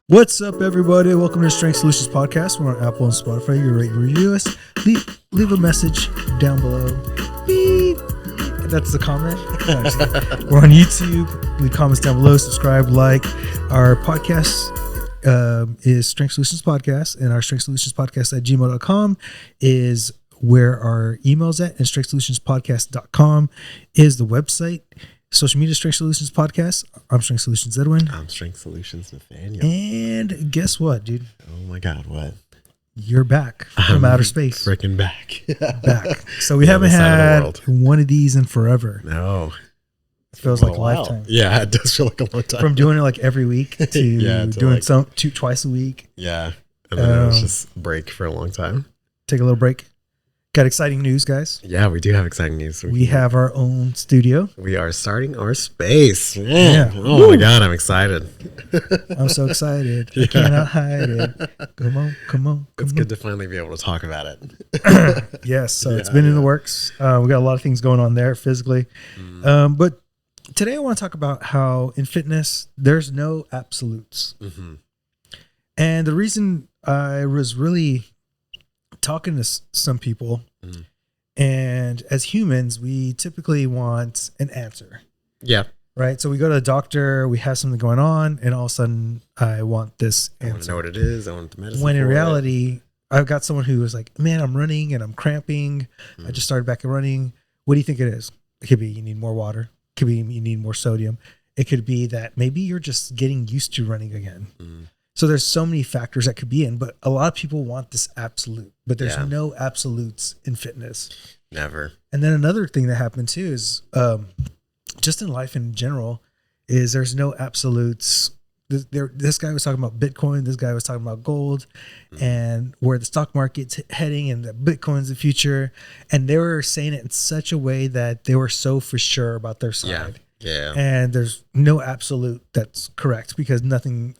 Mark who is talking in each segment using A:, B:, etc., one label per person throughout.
A: What's up, everybody? Welcome to the Strength Solutions Podcast. We're on Apple and Spotify. You rate and review us. Leave a message down below. Beep. That's the comment. No, we're on YouTube. Leave comments down below. Subscribe, like. Our podcast is Strength Solutions Podcast, and our Strength Solutions Podcast at gmail.com is where our email's at, and strengthsolutionspodcast.com is the website. Social media, Strength Solutions Podcast. I'm Strength Solutions Edwin.
B: I'm Strength Solutions Nathaniel.
A: And guess what, dude?
B: Oh my God, what?
A: You're back from outer space.
B: Freaking back.
A: Back. So we haven't had one of these in forever.
B: No.
A: It feels like a lifetime.
B: Yeah, it does feel like a long time.
A: From doing it like every week to doing like, twice a week.
B: Yeah. And then it was just break for a long time.
A: Take a little break. Got exciting news, guys.
B: Yeah, we do have exciting news.
A: We have our own studio.
B: We are starting our space. Man. Yeah. Oh my God, I'm excited.
A: I'm so excited. I cannot hide it. Come on.
B: It's good to finally be able to talk about it.
A: Yes, so it's been in the works. We got a lot of things going on there physically. But today I want to talk about how in fitness, there's no absolutes. Mm-hmm. And the reason I was really talking to some people, and as humans, we typically want an answer.
B: Yeah.
A: Right. So we go to the doctor, we have something going on, and all of a sudden I want this answer.
B: I want to know what it is. I want the medicine.
A: When in reality, I've got someone who was like, man, I'm running and I'm cramping. I just started back running. What do you think it is? It could be you need more water. It could be you need more sodium. It could be that maybe you're just getting used to running again. So there's so many factors that could be in, but a lot of people want this absolute, but there's no absolutes in fitness.
B: Never.
A: And then another thing that happened too is just in life in general is there's no absolutes. This guy was talking about Bitcoin. This guy was talking about gold and where the stock market's heading and that Bitcoin's the future. And they were saying it in such a way that they were so for sure about their side.
B: Yeah.
A: And there's no absolute that's correct because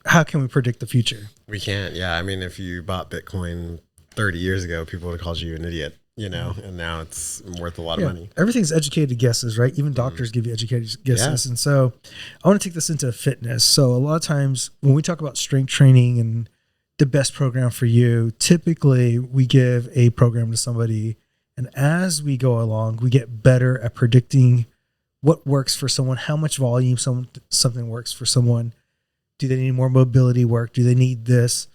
A: how can we predict the future?
B: We can't. Yeah. I mean, if you bought Bitcoin 30 years ago, people would have called you an idiot, and now it's worth a lot of money.
A: Everything's educated guesses, right? Even doctors give you educated guesses. And so I want to take this into fitness. So a lot of times when we talk about strength training and the best program for you, typically we give a program to somebody. And as we go along, we get better at predicting what works for someone, how much volume something works for someone. Do they need more mobility work? Do they need this?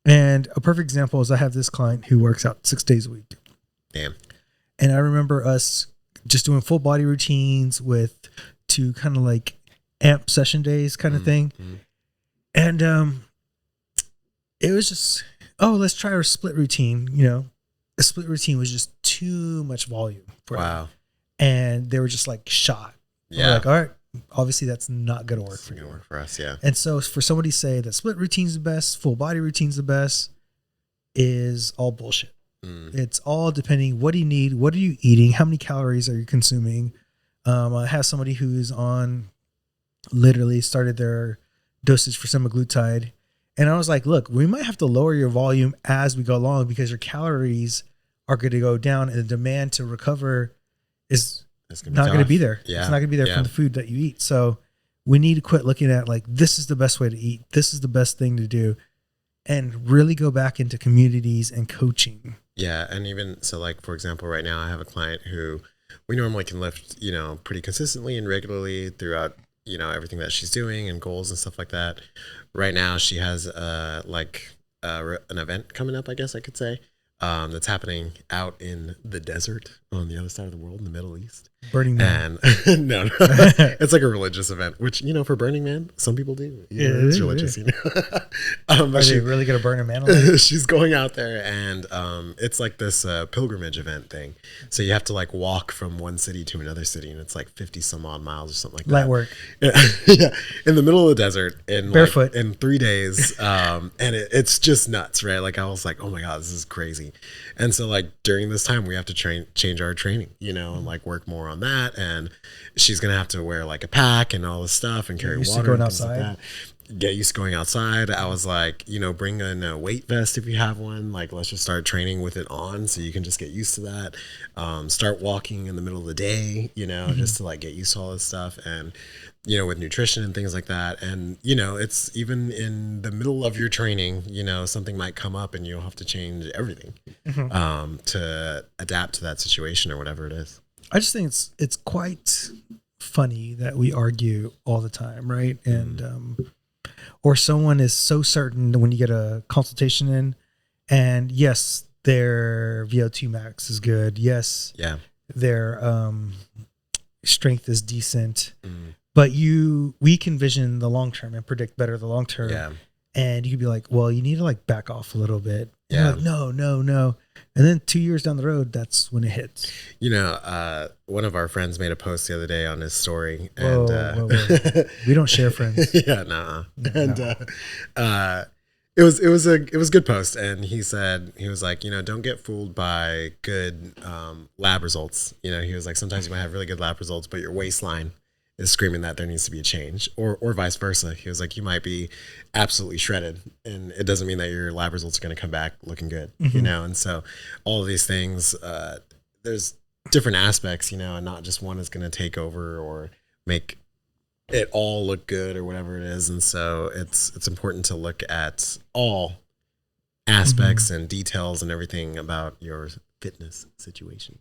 A: And a perfect example is I have this client who works out 6 days a week.
B: Damn.
A: And I remember us just doing full body routines with 2 kind of like amp session days kind of thing. And it was just, let's try our split routine. A split routine was just too much volume for them. And they were just like shot. Yeah. We're like, all right, obviously that's not going to work for you.
B: Work for us, yeah.
A: And so for somebody to say that split routine's the best, full body routine's the best, is all bullshit. It's all depending, what do you need? What are you eating? How many calories are you consuming? I have somebody who's literally started their dosage for semaglutide. And I was like, look, we might have to lower your volume as we go along because your calories are going to go down and the demand to recover is not going to be there.
B: Yeah.
A: It's not going to be there from the food that you eat. So we need to quit looking at like, this is the best way to eat. This is the best thing to do. And really go back into communities and coaching.
B: Yeah. And even so, like, for example, right now I have a client who we normally can lift, pretty consistently and regularly throughout, everything that she's doing and goals and stuff like that. Right now she has an event coming up, I guess I could say. That's happening out in the desert on the other side of the world in the Middle East.
A: Burning Man.
B: And no, it's like a religious event, which, for Burning Man, some people do. It's religious,
A: Are they really going to burn a man alive?
B: She's going out there and it's like this pilgrimage event thing. So you have to like walk from one city to another city and it's like 50 some odd miles or something like that.
A: Light work.
B: Yeah. In the middle of the desert
A: barefoot
B: in 3 days. And it's just nuts, right? Like I was like, oh my God, this is crazy. And so like during this time we have to change our training, and like work more more on that, and she's gonna have to wear like a pack and all this stuff and carry water and things like that. Get used to going outside. I was like, bring in a weight vest if you have one. Like, let's just start training with it on, so you can just get used to that. Start walking in the middle of the day, just to like get used to all this stuff, and with nutrition and things like that. And it's even in the middle of your training, something might come up and you'll have to change everything to adapt to that situation or whatever it is.
A: I just think it's quite funny that we argue all the time, right? And or someone is so certain that when you get a consultation in, and yes, their VO2 max is good. Yes, their strength is decent, but we can vision the long term and predict better the long term. Yeah. And you'd be like, well, you need to like back off a little bit. Yeah. Like, no. And then 2 years down the road, that's when it hits.
B: One of our friends made a post the other day on his story,
A: and whoa. We don't share friends.
B: Yeah, nah. And it was a good post, and he was like, don't get fooled by good lab results. He was like, sometimes you might have really good lab results, but your waistline is screaming that there needs to be a change, or vice versa. He was like, you might be absolutely shredded, and it doesn't mean that your lab results are going to come back looking good, And so all of these things, there's different aspects, and not just one is going to take over or make it all look good or whatever it is. And so it's important to look at all aspects and details and everything about your fitness situation.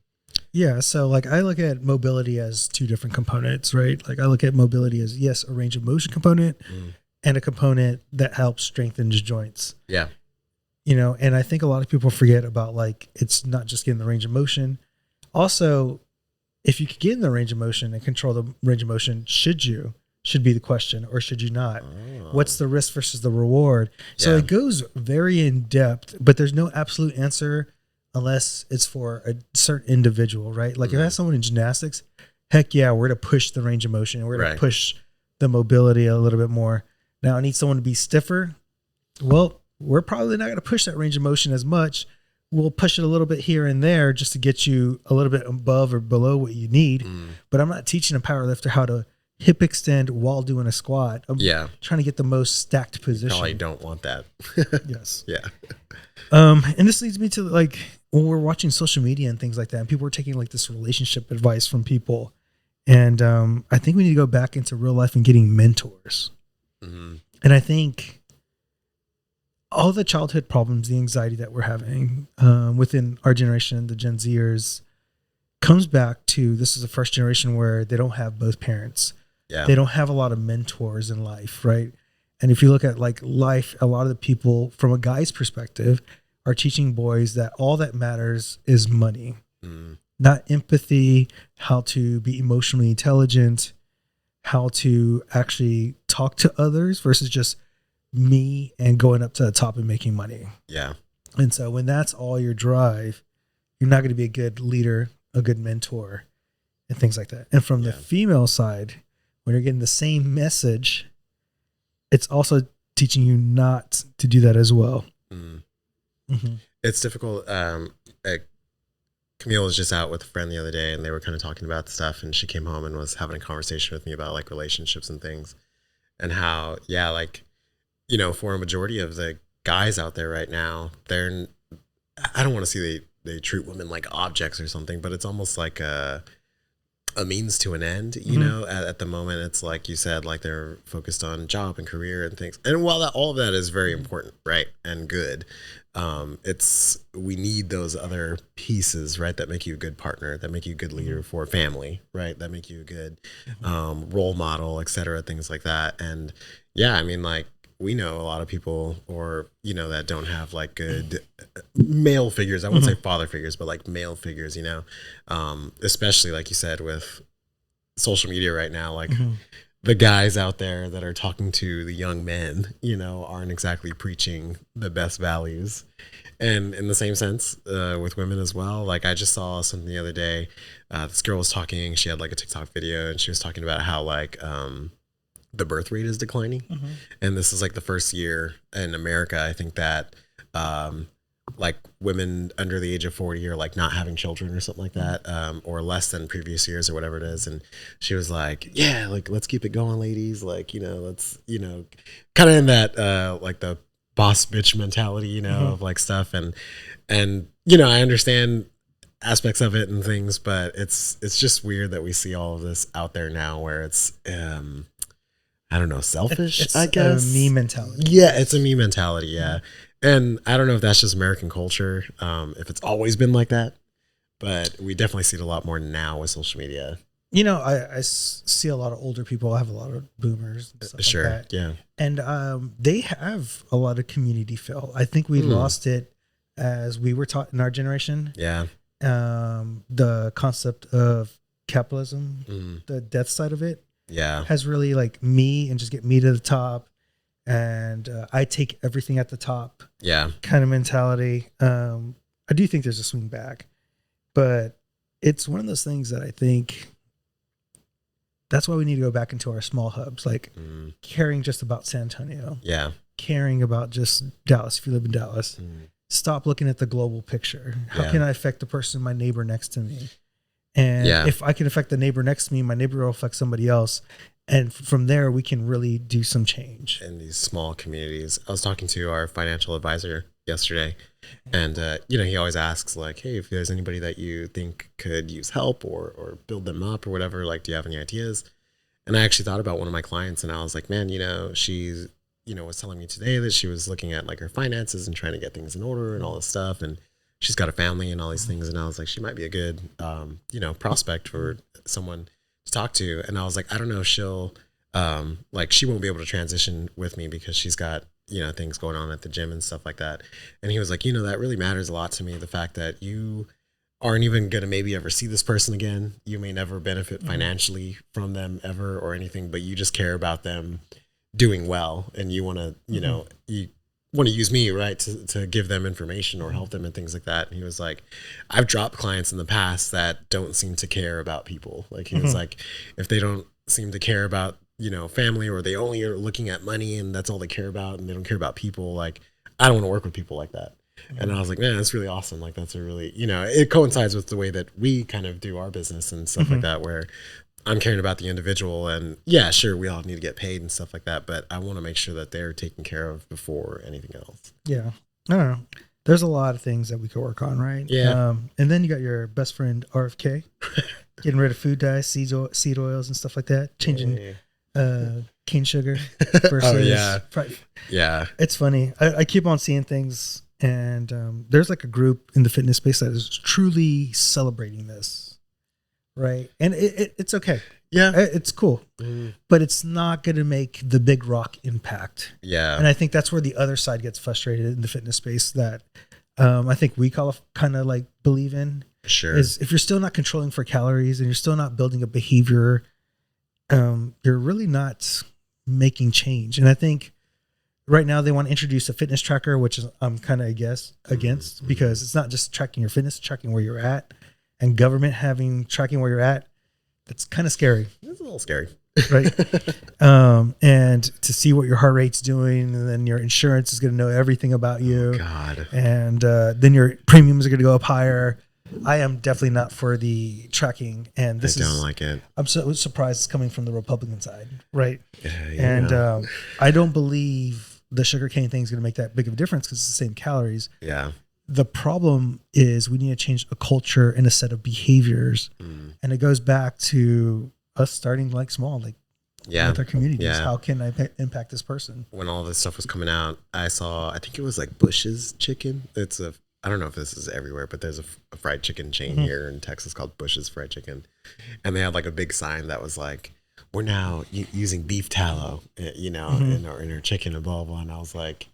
A: Yeah. So like I look at mobility as two different components, right? Like I look at mobility as, yes, a range of motion component and a component that helps strengthen joints.
B: Yeah.
A: And I think a lot of people forget about like, it's not just getting the range of motion. Also, if you could get in the range of motion and control the range of motion, should be the question, or should you not? Oh. What's the risk versus the reward? So it goes very in depth, but there's no absolute answer unless it's for a certain individual, right? Like if I have someone in gymnastics, heck yeah, we're going to push the range of motion. We're going to push the mobility a little bit more. Now I need someone to be stiffer. Well, we're probably not going to push that range of motion as much. We'll push it a little bit here and there just to get you a little bit above or below what you need. But I'm not teaching a power lifter how to hip extend while doing a squat. I'm trying to get the most stacked position.
B: You probably don't want that.
A: Yes.
B: Yeah.
A: And this leads me to like, when we're watching social media and things like that, and people are taking like this relationship advice from people. And I think we need to go back into real life and getting mentors. And I think all the childhood problems, the anxiety that we're having within our generation, the Gen Zers, comes back to, this is the first generation where they don't have both parents. Yeah. They don't have a lot of mentors in life, right? And if you look at like life, a lot of the people from a guy's perspective are teaching boys that all that matters is money, not empathy, how to be emotionally intelligent, how to actually talk to others versus just me and going up to the top and making money.
B: Yeah.
A: And so when that's all your drive, you're not going to be a good leader, a good mentor, and things like that. And from the female side, when you're getting the same message, it's also teaching you not to do that as well.
B: It's difficult. Camille was just out with a friend the other day, and they were kind of talking about stuff, and she came home and was having a conversation with me about like relationships and things, and how, for a majority of the guys out there right now, I don't want to say they treat women like objects or something, but it's almost like a means to an end, at the moment. It's like you said, like they're focused on job and career and things. And while all of that is very important, right, and good, we need those other pieces, right, that make you a good partner, that make you a good leader for a family, right, that make you a good role model, etc., things like that. And like we know a lot of people, or that don't have like good male figures. I wouldn't say father figures, but like male figures, especially like you said with social media right now, like the guys out there that are talking to the young men, aren't exactly preaching the best values. And in the same sense, with women as well. Like I just saw something the other day. This girl was talking, she had like a TikTok video, and she was talking about how like, the birth rate is declining. And this is like the first year in America, I think, that like women under the age of 40 are like not having children or something like that, or less than previous years or whatever it is. And she was like, yeah, like, let's keep it going, ladies. Like, let's, kind of in that, like the boss bitch mentality, of like stuff. And, I understand aspects of it and things, but it's just weird that we see all of this out there now where it's, I don't know, selfish,
A: It's
B: I guess.
A: a me mentality.
B: Yeah, it's a me mentality. Yeah. And I don't know if that's just American culture, if it's always been like that, but we definitely see it a lot more now with social media.
A: I see a lot of older people. I have a lot of boomers and stuff
B: Sure.
A: like that.
B: Yeah.
A: And they have a lot of community feel. I think we lost it as we were taught in our generation.
B: Yeah.
A: The concept of capitalism, the death side of it, has really like me and just get me to the top. And I take everything at the top.
B: Yeah.
A: Kind of mentality. I do think there's a swing back, but it's one of those things that I think that's why we need to go back into our small hubs, like caring just about San Antonio.
B: Yeah.
A: Caring about just Dallas. If you live in Dallas, stop looking at the global picture. How can I affect the person, my neighbor next to me? And if I can affect the neighbor next to me, my neighbor will affect somebody else. And from there, we can really do some change.
B: In these small communities. I was talking to our financial advisor yesterday, and, he always asks like, hey, if there's anybody that you think could use help or build them up or whatever, like, do you have any ideas? And I actually thought about one of my clients, and I was like, man, she's, was telling me today that she was looking at like her finances and trying to get things in order and all this stuff. And she's got a family and all these things. And I was like, she might be a good, prospect for someone to talk to. And I was like, I don't know if she'll, like, she won't be able to transition with me because she's got, things going on at the gym and stuff like that. And he was like, that really matters a lot to me. The fact that you aren't even going to maybe ever see this person again. You may never benefit financially from them ever or anything, but you just care about them doing well. And you want to, you want to use me, right, to give them information or help them and things like that. And he was like, I've dropped clients in the past that don't seem to care about people. Like, he was like, if they don't seem to care about, family, or they only are looking at money and that's all they care about and they don't care about people, like, I don't want to work with people like that. And I was like, man, that's really awesome. Like, that's a really, it coincides with the way that we kind of do our business and stuff like that, where I'm caring about the individual. And yeah, sure, we all need to get paid and stuff like that, but I want to make sure that they're taken care of before anything else.
A: Yeah. I don't know. There's a lot of things that we could work on, right?
B: Yeah.
A: And then you got your best friend, RFK, getting rid of food dyes, seed oils and stuff like that, changing cane sugar versus
B: yeah.
A: It's funny. I keep on seeing things, and there's like a group in the fitness space that is truly celebrating this, right? And it's okay.
B: Yeah,
A: it's cool, but it's not going to make the big rock impact.
B: Yeah.
A: And I think that's where the other side gets frustrated in the fitness space that I think we kind of like believe in.
B: Sure.
A: Is if you're still not controlling for calories and you're still not building a behavior, you're really not making change. And I think right now they want to introduce a fitness tracker, which is I'm kind of against because it's not just tracking your fitness, tracking where you're at, and government having tracking where you're at. That's kind of scary.
B: It's a little scary.
A: Right. And to see what your heart rate's doing, and then your insurance is going to know everything about you.
B: Oh, God.
A: And then your premiums are going to go up higher. I am definitely not for the tracking. And this
B: I don't like it.
A: I'm so surprised it's coming from the Republican side. Right.
B: Yeah,
A: and I don't believe the sugarcane thing is going to make that big of a difference because it's the same calories.
B: Yeah.
A: The problem is we need to change a culture and a set of behaviors. And it goes back to us starting like small, like with our communities.
B: Yeah.
A: How can I impact this person?
B: When all this stuff was coming out, I think it was like Bush's Chicken. I don't know if this is everywhere, but there's a fried chicken chain here in Texas called Bush's Fried Chicken. And they had like a big sign that was like, we're now using beef tallow, in our chicken and blah, blah. And I was like,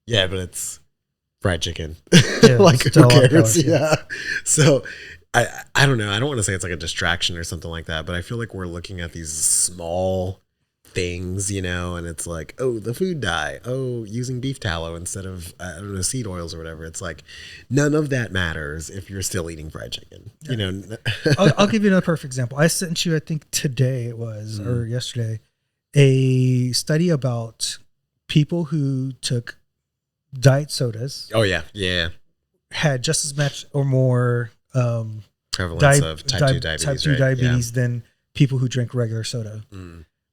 B: yeah, but it's fried chicken.
A: Yeah,
B: like, who cares?
A: Yeah.
B: So I don't know. I don't want to say it's like a distraction or something like that, but I feel like we're looking at these small things, and it's like, oh, the food dye, oh, using beef tallow instead of, I don't know, seed oils or whatever. It's like, none of that matters if you're still eating fried chicken,
A: I'll give you another perfect example. I sent you, I think today it was, or yesterday, a study about people who took diet sodas.
B: Oh, yeah. Yeah.
A: had just as much or more
B: prevalence of type 2 diabetes,
A: than people who drink regular soda.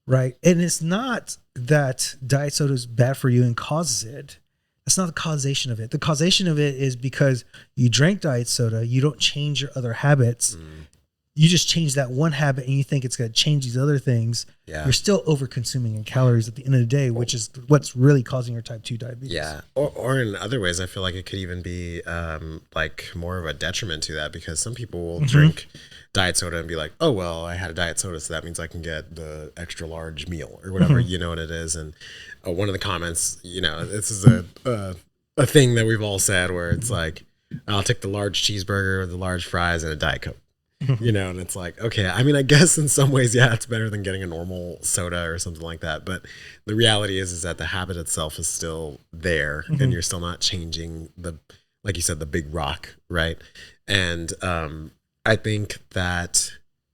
A: Right. And it's not that diet soda is bad for you and causes it. That's not the causation of it. The causation of it is because you drank diet soda, you don't change your other habits. You just change that one habit and you think it's going to change these other things.
B: Yeah.
A: You're still over consuming in calories at the end of the day, which is what's really causing your type 2 diabetes.
B: Yeah. Or in other ways, I feel like it could even be like more of a detriment to that, because some people will drink diet soda and be like, oh, well, I had a diet soda, so that means I can get the extra large meal or whatever, you know what it is. And one of the comments, you know, this is a thing that we've all said where it's like, I'll take the large cheeseburger, the large fries, and a Diet Coke. You know, and it's like, okay, I mean, I guess in some ways, yeah, it's better than getting a normal soda or something like that. But the reality is that the habit itself is still there, and you're still not changing like you said, the big rock, right? And I think that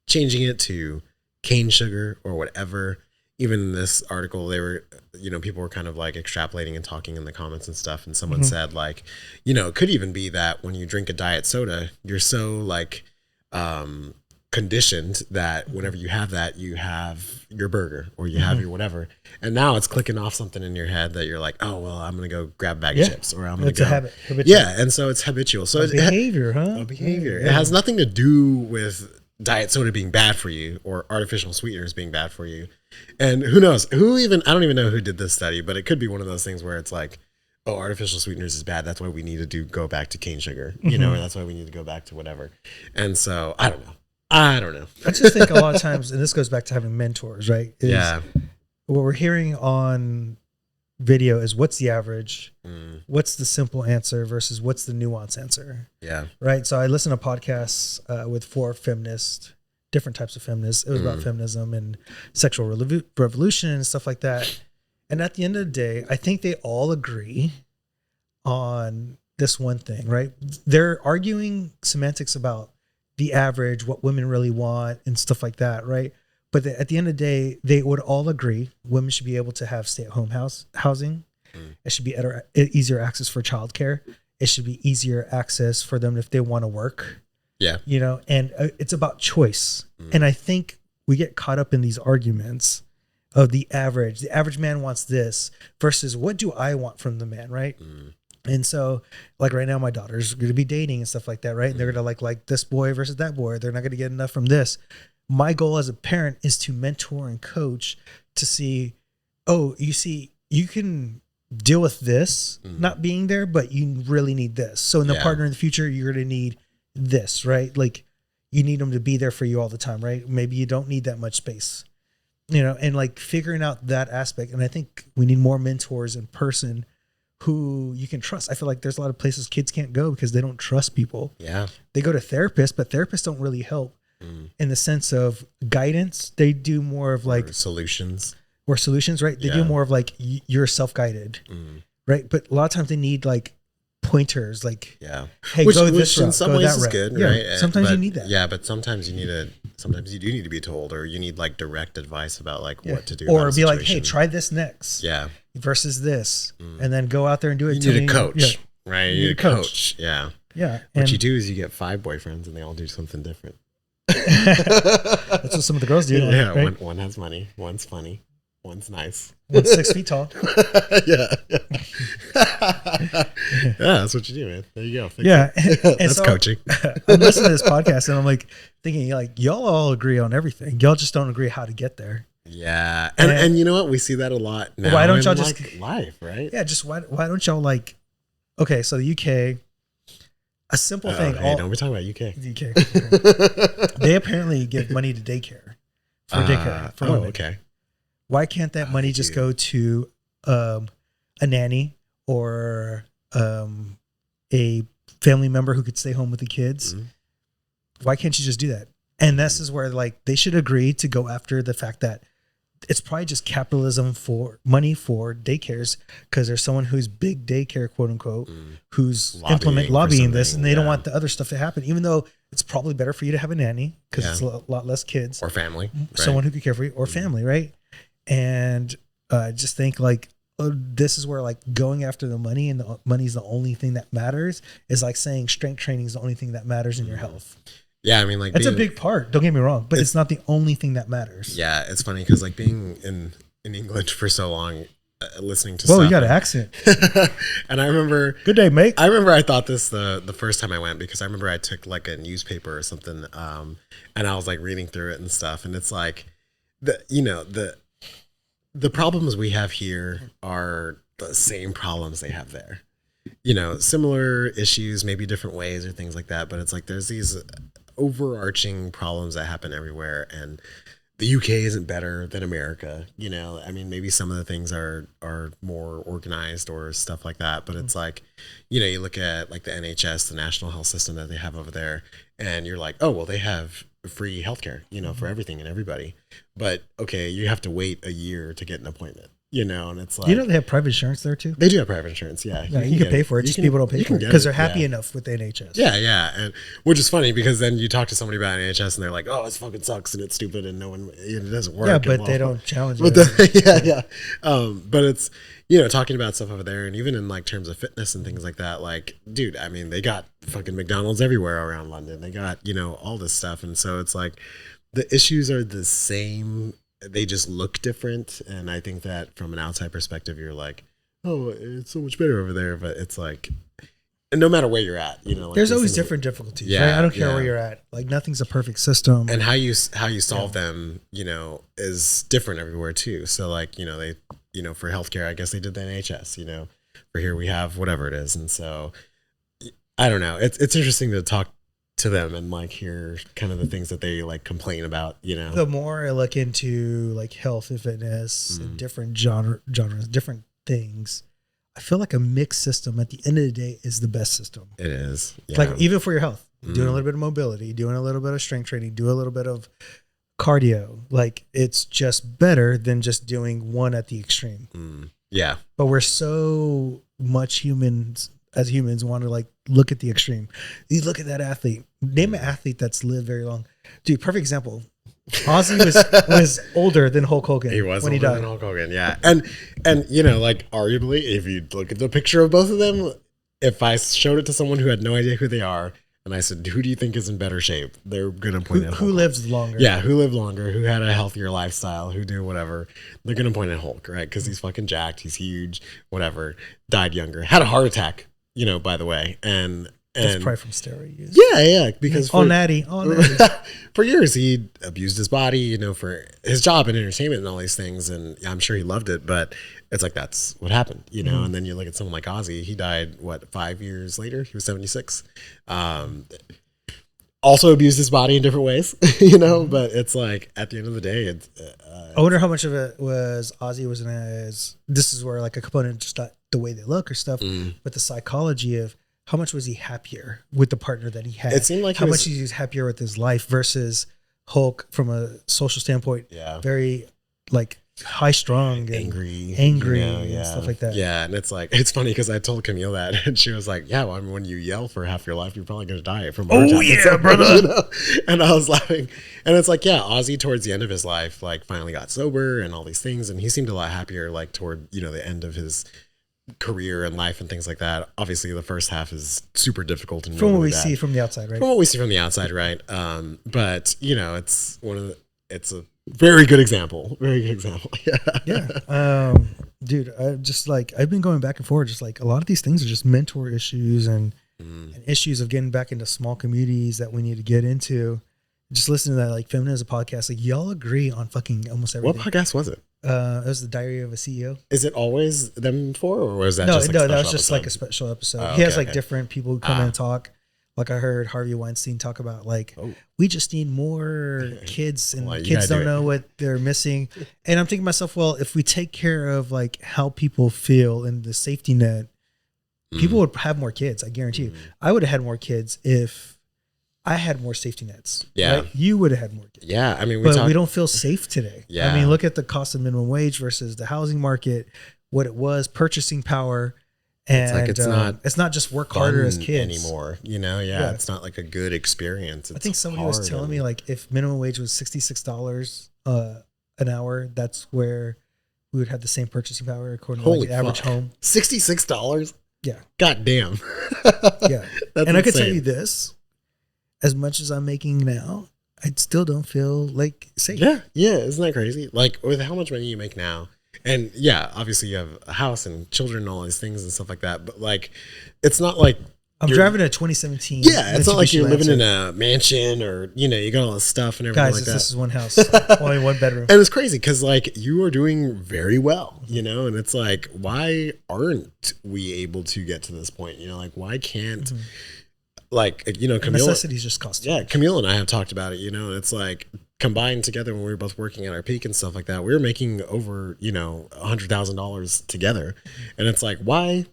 B: changing it to cane sugar or whatever, even in this article, they were, you know, people were kind of like extrapolating and talking in the comments and stuff. And someone said like, you know, it could even be that when you drink a diet soda, you're so like, conditioned that whenever you have that, you have your burger or you have your whatever, and now it's clicking off something in your head that you're like, oh well, I'm gonna go grab a bag of chips, or I'm gonna go. A habit. Yeah, and so it's habitual. So it's
A: behavior,
B: a behavior. It has nothing to do with diet soda being bad for you or artificial sweeteners being bad for you. And who knows? I don't even know who did this study, but it could be one of those things where it's like, oh, artificial sweeteners is bad, that's why we need to go back to cane sugar, you know, or that's why we need to go back to whatever. And so I don't know.
A: I just think a lot of times, and this goes back to having mentors, right? What we're hearing on video is what's the average, what's the simple answer versus what's the nuance answer. Yeah. Right. So I listen to podcasts with 4 feminists, different types of feminists. It was about feminism and sexual revolution and stuff like that. And at the end of the day, I think they all agree on this one thing, right? They're arguing semantics about the average, what women really want and stuff like that, right? But at the end of the day, they would all agree women should be able to have stay-at-home housing. It should be easier access for childcare. It should be easier access for them if they want to work. Yeah. You know, and it's about choice. And I think we get caught up in these arguments of the average man wants this versus what do I want from the man, right? And so like right now my daughter's going to be dating and stuff like that, right? And they're going to like this boy versus that boy. They're not going to get enough from this. My goal as a parent is to mentor and coach to see, oh, you see, you can deal with this not being there, but you really need this. So in the partner in the future, you're going to need this, right? Like you need them to be there for you all the time, right? Maybe you don't need that much space. You know, and like figuring out that aspect. And I think we need more mentors in person who you can trust. I feel like there's a lot of places kids can't go because they don't trust people. Yeah. They go to therapists, but therapists don't really help in the sense of guidance. They do more of like solutions, right? They do more of like you're self-guided, right? But a lot of times they need like pointers, like, hey, go this route, in some ways is good, right? Sometimes you need that.
B: Yeah, but sometimes you do need to be told, or you need like direct advice about like what to do,
A: or be like, hey, try this next, versus this, and then go out there and do it.
B: You need a coach, right? You need a coach, yeah. What you do is you get 5 boyfriends, and they all do something different.
A: That's what some of the girls do.
B: Yeah, right? one has money, one's funny, one's nice,
A: one's 6 feet tall.
B: Yeah, that's what you do, man. There you go.
A: That's
B: so, coaching.
A: I'm listening to this podcast and I'm like thinking, like, y'all all agree on everything. Y'all just don't agree how to get there.
B: Yeah, and you know what? We see that a lot now.
A: Why don't y'all just
B: like life, right?
A: Yeah, just why don't y'all like? Okay, so the UK. A simple thing.
B: Hey, don't be talking about UK.
A: UK. They apparently give money to daycare for women.
B: Okay.
A: Why can't that money just go to a nanny or a family member who could stay home with the kids? Why can't you just do that? And this is where like they should agree to go after the fact that it's probably just capitalism for money for daycares because there's someone who's big daycare, quote unquote, who's lobbying this, and they don't want the other stuff to happen, even though it's probably better for you to have a nanny because it's a lot less kids
B: or family,
A: someone who could care for you, or family, right? And just think like this is where like going after the money and the money is the only thing that matters is like saying strength training is the only thing that matters in your health.
B: Yeah, I mean, like
A: it's a big part. Don't get me wrong, but it's not the only thing that matters.
B: Yeah, it's funny because like being in England for so long, listening to.
A: Whoa, you got an accent.
B: And I remember.
A: Good day, mate.
B: I remember I thought this the first time I went because I remember I took like a newspaper or something, and I was like reading through it and stuff, and it's like the problems we have here are the same problems they have there. Similar issues, maybe different ways or things like that, but it's like there's these overarching problems that happen everywhere, and the UK isn't better than America. I mean, maybe some of the things are more organized or stuff like that, but it's like, you look at like the NHS, the national health system that they have over there, and you're like, oh, well, they have free healthcare, for everything and everybody. But okay, you have to wait a year to get an appointment. And it's like,
A: they have private insurance there too.
B: They do have private insurance, yeah.
A: You can pay for it. Just people don't pay for it because they're happy enough with the NHS.
B: Yeah, and which is funny because then you talk to somebody about NHS and they're like, "Oh, it fucking sucks and it's stupid and no one, it doesn't work."
A: Yeah, but they don't challenge it.
B: But it's talking about stuff over there, and even in like terms of fitness and things like that. Like, dude, I mean, they got fucking McDonald's everywhere around London. They got all this stuff, and so it's like the issues are the same. They just look different, and I think that from an outside perspective, you're like, oh, it's so much better over there. But it's like, and no matter where you're at, like
A: there's always different difficulties. Yeah, right? I don't care where you're at. Like nothing's a perfect system,
B: and how you solve them, is different everywhere too. So like, they, for healthcare, I guess they did the NHS. For here we have whatever it is, and so I don't know. It's interesting to talk to them and like hear kind of the things that they like complain about.
A: The more I look into like health and fitness and different genres, different things, I feel like a mixed system at the end of the day is the best system.
B: It is. Yeah.
A: Like even for your health, doing a little bit of mobility, doing a little bit of strength training, do a little bit of cardio. Like it's just better than just doing one at the extreme.
B: Yeah.
A: But we're so much as humans want to like look at the extreme. You look at that athlete. Name an athlete that's lived very long. Dude, perfect example. Ozzy was older than Hulk Hogan.
B: He was when he died. Than Hulk Hogan, yeah. And like arguably, if you look at the picture of both of them, if I showed it to someone who had no idea who they are, and I said, "Who do you think is in better shape?" They're gonna point at Hulk.
A: Who lives longer?
B: Yeah, who lived longer? Who had a healthier lifestyle? Who did whatever? They're gonna point at Hulk, right? Because he's fucking jacked. He's huge. Whatever. Died younger. Had a heart attack. By the way, and
A: that's probably from steroid use.
B: Yeah, because
A: for natty.
B: For years he abused his body, for his job and entertainment and all these things, and I'm sure he loved it, but it's like that's what happened, And then you look at someone like Ozzy, he died 5 years later. He was 76. Also abused his body in different ways, But it's like at the end of the day, it's.
A: I wonder how much of it was Ozzy wasn't as. This is where like a component just not the way they look or stuff, but the psychology of how much was he happier with the partner that he had.
B: It seemed like
A: how much he was happier with his life versus Hulk from a social standpoint.
B: Yeah,
A: very like high strung, and
B: angry,
A: and stuff like that.
B: Yeah, and it's like it's funny because I told Camille that, and she was like, "Yeah, well, I mean, when you yell for half your life, you're probably going to die from heart attack."
A: Yeah, brother.
B: And I was laughing, and it's like, yeah, Ozzy towards the end of his life, like finally got sober and all these things, and he seemed a lot happier, like toward the end of his career and life and things like that. Obviously, the first half is super difficult and
A: from what we see from the outside, right?
B: From what we see from the outside, right? But it's a very good example. Very good example.
A: Yeah. Dude, I've been going back and forth. Just like a lot of these things are just mentor issues and issues of getting back into small communities that we need to get into. Just listen to that like Feminism podcast. Like y'all agree on fucking almost everything.
B: What podcast was it?
A: It was the Diary of a CEO.
B: Is it always them four, or was that
A: no?
B: Just like
A: that was just like a special episode.
B: Oh,
A: he has like different people who come in and talk. Like I heard Harvey Weinstein talk about like we just need more kids, and kids don't know what they're missing. And I'm thinking to myself, well, if we take care of like how people feel and the safety net, people would have more kids. I guarantee you. I would have had more kids if I had more safety nets.
B: Yeah.
A: Right? You would have had more kids.
B: Yeah. I mean,
A: we don't feel safe today.
B: Yeah.
A: I mean, look at the cost of minimum wage versus the housing market, what it was, purchasing power. And it's not just work harder as kids
B: anymore. It's not like a good experience.
A: I think somebody was telling me like if minimum wage was $66 an hour, that's where we would have the same purchasing power according to
B: Holy
A: like the average
B: fuck.
A: home.
B: $66?
A: Yeah.
B: God damn.
A: Yeah.
B: That's
A: and I can tell
B: insane.
A: you this, as much as I'm making now, I still don't feel like safe.
B: Yeah. Isn't that crazy? Like with how much money you make now, and yeah, obviously you have a house and children and all these things and stuff like that. But like, it's not like
A: I'm driving a 2017.
B: Yeah, it's not like you're
A: Mitsubishi
B: living in
A: Lancer.
B: a mansion or you got all this stuff and everything
A: Guys,
B: like that.
A: this is one house, only one bedroom.
B: And it's crazy because like you are doing very well, and it's like, why aren't we able to get to this point? Like why can't like Camille?
A: Necessities just cost.
B: Yeah, Camille and I have talked about it, and it's like combined together when we were both working at our peak and stuff like that. We were making over $100,000 together, and it's like why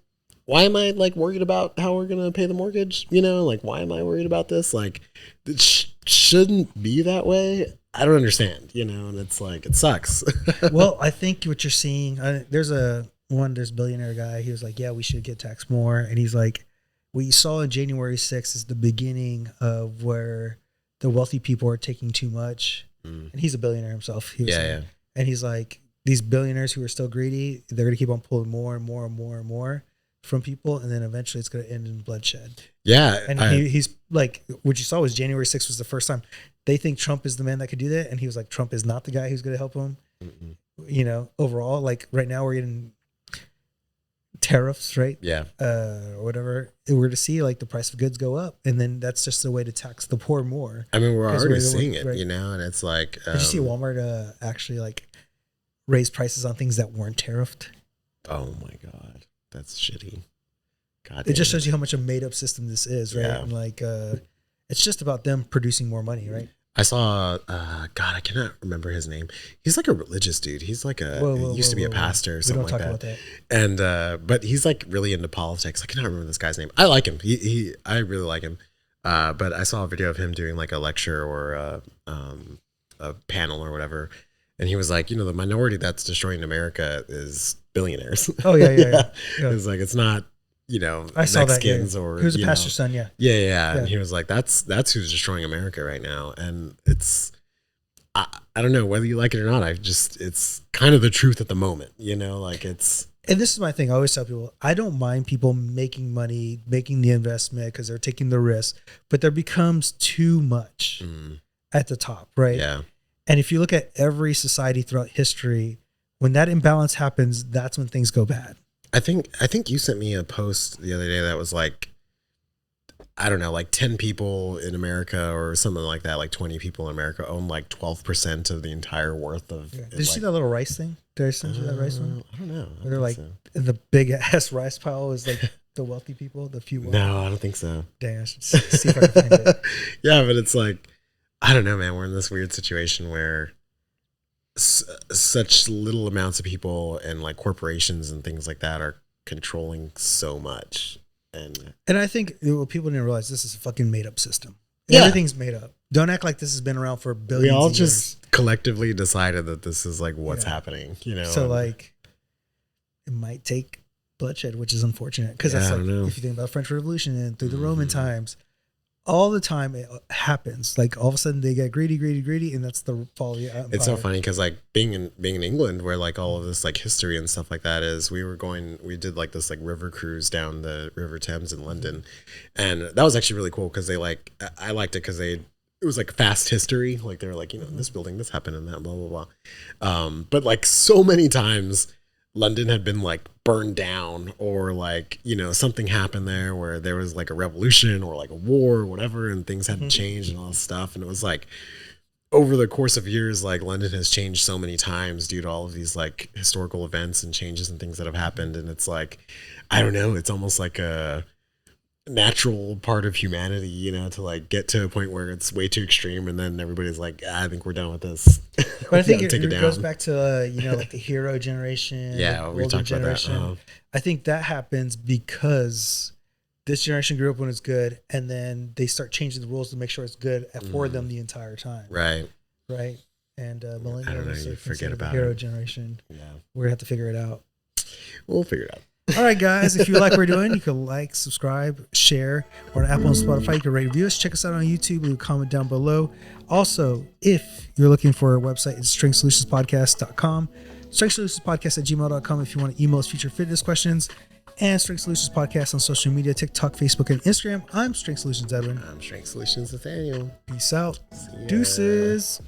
B: am I like worried about how we're gonna pay the mortgage? Like why am I worried about this? Like it shouldn't be that way. I don't understand, and it's like it sucks.
A: Well, I think what you're seeing, there's billionaire guy. He was like, yeah, we should get taxed more, and he's like, what you saw on January 6th is the beginning of where the wealthy people are taking too much. And he's a billionaire himself. He was saying. And he's like, these billionaires who are still greedy, they're gonna keep on pulling more and more and more and more from people, and then eventually it's going to end in bloodshed.
B: Yeah.
A: And he's like, what you saw was January 6th was the first time they think Trump is the man that could do that. And he was like, Trump is not the guy who's going to help him. Overall, like right now we're getting tariffs, right?
B: Yeah.
A: Or whatever. We're to see like the price of goods go up. And then that's just a way to tax the poor more.
B: I mean, we're already seeing it,
A: right?
B: and it's like,
A: Did you see Walmart actually like raise prices on things that weren't tariffed?
B: Oh my God. That's shitty. God,
A: it just shows you how much a made up system this is, right?
B: Yeah.
A: And like, it's just about them producing more money, right?
B: I saw, God, I cannot remember his name. He's like a religious dude. He's like used to be a pastor or something like that.
A: About that.
B: And, but he's like really into politics. I cannot remember this guy's name. I like him. I really like him. But I saw a video of him doing like a lecture or a panel or whatever. And he was like, the minority that's destroying America is billionaires.
A: Oh yeah.
B: It's like, it's not,
A: I saw
B: Mexicans
A: that, yeah.
B: or
A: he was a pastor's son, yeah.
B: Yeah. And he was like, that's who's destroying America right now. And it's, I don't know whether you like it or not. It's kind of the truth at the moment, like it's.
A: And this is my thing. I always tell people, I don't mind people making money, making the investment because they're taking the risk, but there becomes too much at the top, right?
B: Yeah.
A: And if you look at every society throughout history, when that imbalance happens, that's when things go bad.
B: I think you sent me a post the other day that was like, I don't know, like 10 people in America or something like that, like 20 people in America own like 12% of the entire worth of.
A: Yeah. Did you see that little rice thing? Did I send you that rice one?
B: I don't know.
A: Where they're like, the big ass rice pile is like the wealthy people, the few wealthy.
B: No, I don't think so.
A: Dang, I should see if I can find it.
B: Yeah, but it's like, I don't know, man. We're in this weird situation where such little amounts of people and like corporations and things like that are controlling so much. And
A: I think what people didn't realize, this is a fucking made up system.
B: Yeah.
A: Everything's made up. Don't act like this has been around for billions
B: we all
A: of
B: just
A: years.
B: collectively decided that this is like what's happening,
A: So like, it might take bloodshed, which is unfortunate because that's like, if you think about French Revolution and through the Roman times, all the time it happens. Like all of a sudden they get greedy, and that's the fall of the empire.
B: It's so funny because like being in England, where like all of this like history and stuff like that is, we did like this like river cruise down the River Thames in London, and that was actually really cool because I liked it because it was like fast history. Like they were like, this building, this happened and that, blah blah blah. But like so many times, London had been like burned down or like, something happened there where there was like a revolution or like a war or whatever, and things hadn't changed and all this stuff. And it was like over the course of years, like London has changed so many times due to all of these like historical events and changes and things that have happened. And it's like, I don't know, it's almost like a natural part of humanity, to like get to a point where it's way too extreme and then everybody's like, I think we're done with this.
A: But I think it goes back to like the hero generation.
B: Yeah, we talked about that.
A: I think that happens because this generation grew up when it's good, and then they start changing the rules to make sure it's good for them the entire time.
B: Right.
A: And millennials are
B: forget about
A: the hero generation.
B: Yeah,
A: we're gonna have to figure it out.
B: We'll figure it out.
A: All right, guys. If you like what we're doing, you can like, subscribe, share. We're on Apple and Spotify. You can rate, review us. Check us out on YouTube. Leave a comment down below. Also, if you're looking for a website, it's stringssolutionspodcast.com. StrengthSolutionsPodcast@gmail.com if you want to email us future fitness questions. And Strength Solutions Podcast on social media, TikTok, Facebook, and Instagram. I'm Strength Solutions Edwin.
B: I'm Strength Solutions Nathaniel.
A: Peace out.
B: See ya.
A: Deuces.